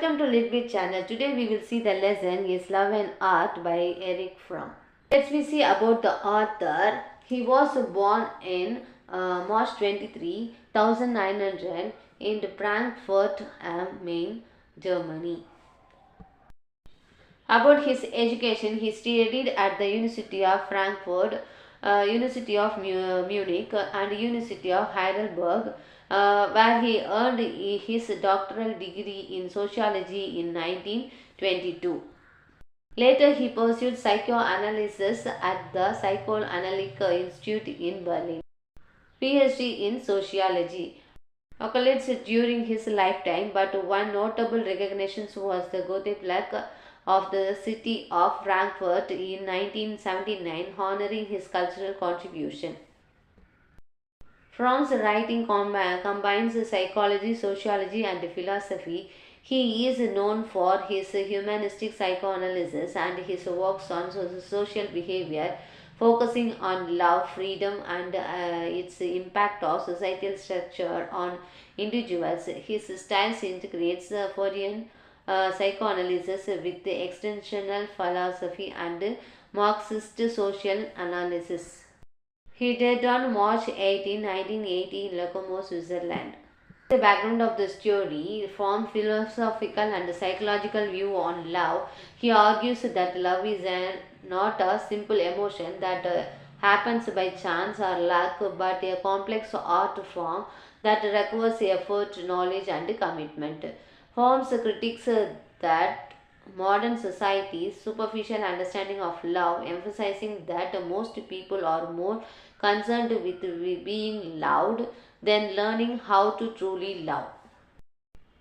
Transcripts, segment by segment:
Welcome to Litbit channel. Today we will see the lesson is Love and Art by Erich Fromm. Let's we see about the author. He was born in March 23, 1900 in Frankfurt am Main, Germany. About his education, he studied at the University of Frankfurt, University of Munich, and University of Heidelberg, where he earned his doctoral degree in sociology in 1922. Later, he pursued psychoanalysis at the Psychoanalytic Institute in Berlin. PhD in sociology. Accolades during his lifetime, but one notable recognition was the Goethe Plaque of the city of Frankfurt in 1979, honoring his cultural contribution. Fromm's writing combines psychology, sociology, and philosophy. He is known for his humanistic psychoanalysis and his works on social behavior, focusing on love, freedom, and its impact of societal structure on individuals. His style integrates Freudian psychoanalysis with the extensional philosophy and Marxist social analysis. He died on March 18, 1980 in Locomo, Switzerland. The background of the story forms philosophical and psychological view on love. He argues that love is not a simple emotion that happens by chance or luck, but a complex art form that requires effort, knowledge, and commitment. Holmes critiques that modern society's superficial understanding of love, emphasizing that most people are more concerned with being loved than learning how to truly love.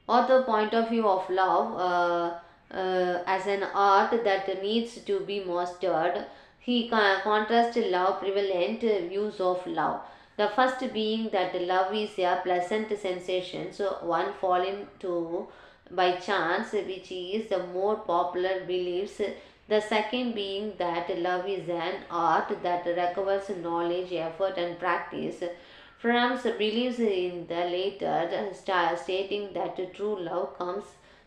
Author point of view of love as an art that needs to be mastered. He contrasts love prevalent views of love. The first being that love is a pleasant sensation, so one fallen to by chance, which is the more popular beliefs. The second being that love is an art that requires knowledge, effort, and practice. Fromm believes in the latter, stating that true love comes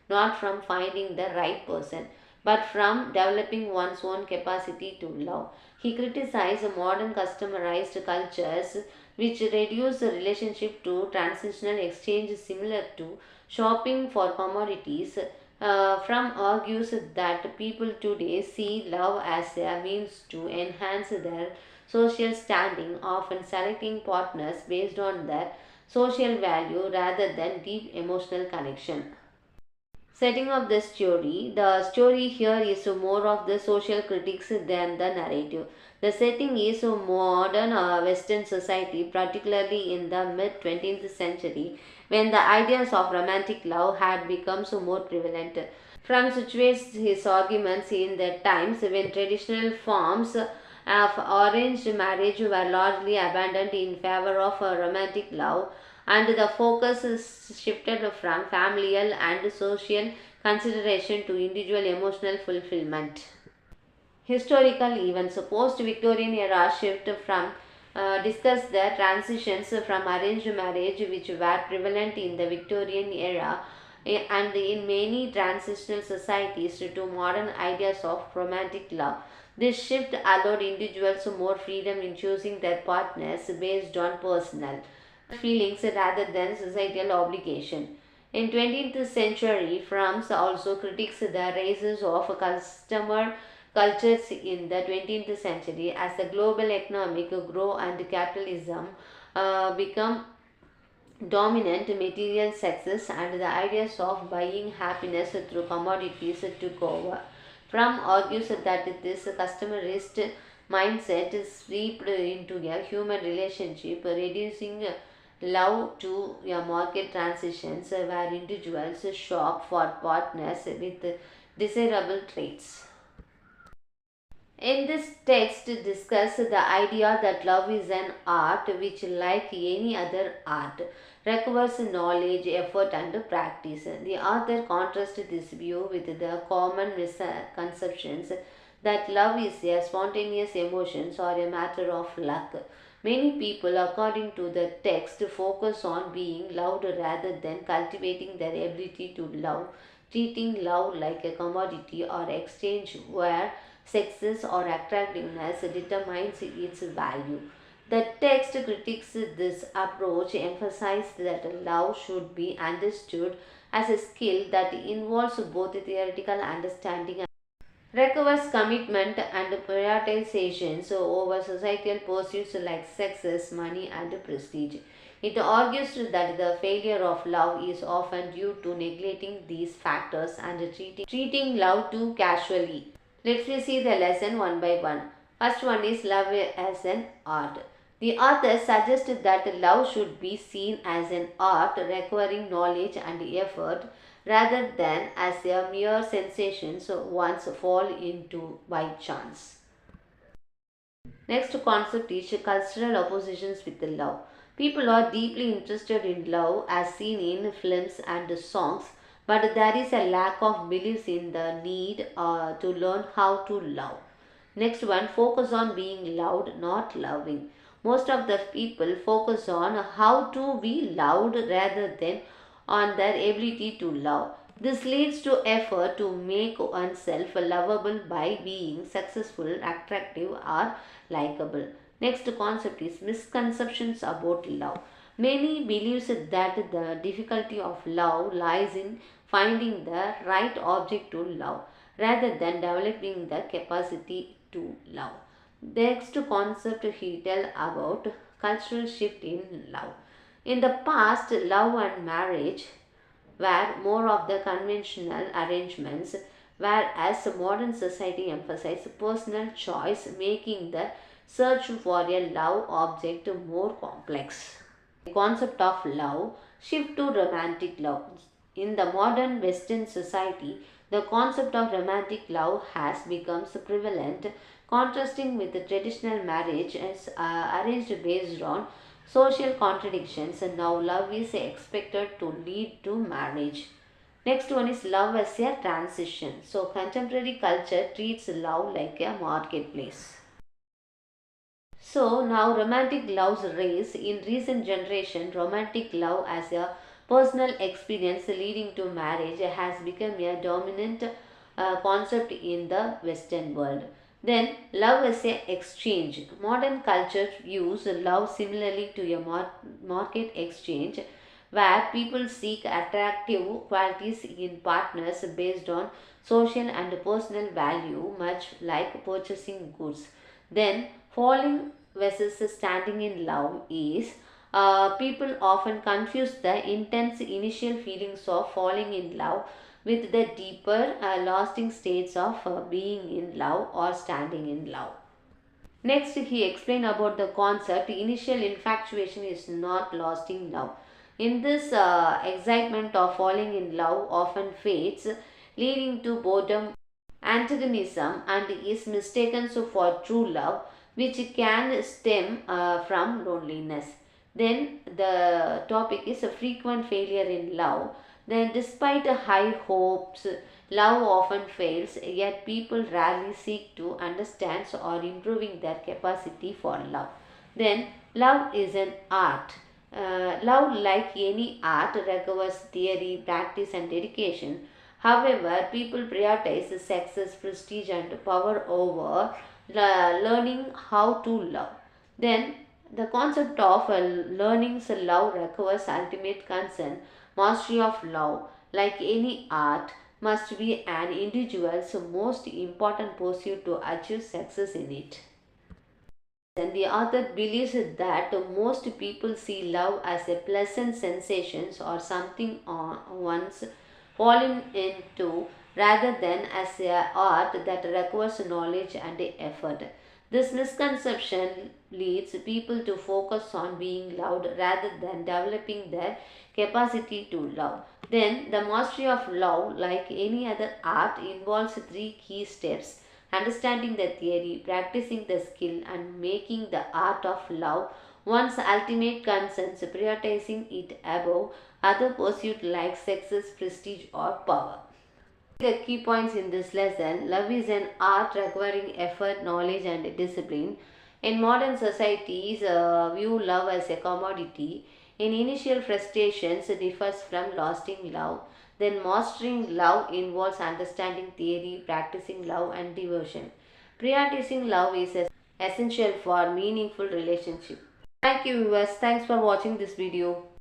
not from finding the right person, but from developing one's own capacity to love. He criticized modern customized cultures which reduce the relationship to transactional exchange similar to shopping for commodities. Fromm argues that people today see love as a means to enhance their social standing, often selecting partners based on their social value rather than deep emotional connection. Setting of the story here is more of the social critics than the narrative. The setting is a modern Western society, particularly in the mid 20th century, when the ideas of romantic love had become so more prevalent. Fromm situates his arguments in the times when traditional forms of arranged marriage were largely abandoned in favor of romantic love, and the focus is shifted from familial and social consideration to individual emotional fulfillment. Historical events post-Victorian era shift from discuss the transitions from arranged marriage which were prevalent in the Victorian era and in many transitional societies to modern ideas of romantic love. This shift allowed individuals more freedom in choosing their partners based on personal feelings rather than societal obligation. In 20th century, France also critiques the rise of customer cultures in the 20th century as the global economic growth and capitalism become dominant. Material success and the ideas of buying happiness through commodities took over. Fromm argues that this customerist mindset is swept into a human relationship, reducing love to a market transitions where individuals shop for partners with desirable traits. In this text, discuss the idea that love is an art which, like any other art, requires knowledge, effort, and practice. The author contrasts this view with the common misconceptions that love is a spontaneous emotion or a matter of luck. Many people, according to the text, focus on being loved rather than cultivating their ability to love treating love like a commodity or exchange where success or attractiveness determines its value. The text critiques this approach, emphasizes that love should be understood as a skill that involves both theoretical understanding requires commitment and prioritization over societal pursuits like success, money, and prestige. It argues that the failure of love is often due to neglecting these factors and treating love too casually. Let's see the lesson one by one. First one is love as an art. The author suggested that love should be seen as an art requiring knowledge and effort rather than as a mere sensation so one's fall into by chance. Next concept is cultural oppositions with love. People are deeply interested in love as seen in films and songs, but there is a lack of beliefs in the need to learn how to love. Next one, focus on being loved, not loving. Most of the people focus on how to be loved rather than on their ability to love. This leads to effort to make oneself lovable by being successful, attractive, or likable. Next concept is misconceptions about love. Many believes that the difficulty of love lies in finding the right object to love rather than developing the capacity to love. Next concept he tell about cultural shift in love. In the past, love and marriage were more of the conventional arrangements, whereas modern society emphasizes personal choice, making the search for a love object more complex. The concept of love shift to romantic love. In the modern Western society, the concept of romantic love has become prevalent, contrasting with the traditional marriage as arranged based on social contradictions. And now love is expected to lead to marriage. Next one is love as a transition. So contemporary culture treats love like a marketplace. So now romantic love's race. In recent generation, romantic love as a personal experience leading to marriage has become a dominant concept in the Western world. Then love as a exchange. Modern culture views love similarly to a market exchange where people seek attractive qualities in partners based on social and personal value, much like purchasing goods. Then falling versus standing in love is people often confuse the intense initial feelings of falling in love with the deeper, lasting states of being in love or standing in love. Next, he explained about the concept initial infatuation is not lasting love. In this, excitement of falling in love often fades, leading to boredom, antagonism, and is mistaken for true love, which can stem from loneliness. Then, the topic is a frequent failure in love. Then, despite high hopes, love often fails, yet people rarely seek to understand or improving their capacity for love. Then, love is an art. Love, like any art, requires theory, practice, and dedication. However, people prioritize success, prestige, and power over learning how to love. Then, the concept of learning love requires ultimate concern, mastery of love, like any art, must be an individual's most important pursuit to achieve success in it. And the author believes that most people see love as a pleasant sensation or something once fallen into rather than as a art that requires knowledge and effort. This misconception leads people to focus on being loved rather than developing their capacity to love. Then, the mastery of love, like any other art, involves three key steps: understanding the theory, practicing the skill, and making the art of love one's ultimate concern, prioritizing it above other pursuits like success, prestige, or power. The key points in this lesson: love is an art requiring effort, knowledge, and discipline. In modern societies, view love as a commodity. In initial frustrations differs from lasting love. Then mastering love involves understanding theory, practicing love and devotion. Prioritizing love is essential for meaningful relationship. Thank you viewers. Thanks for watching this video.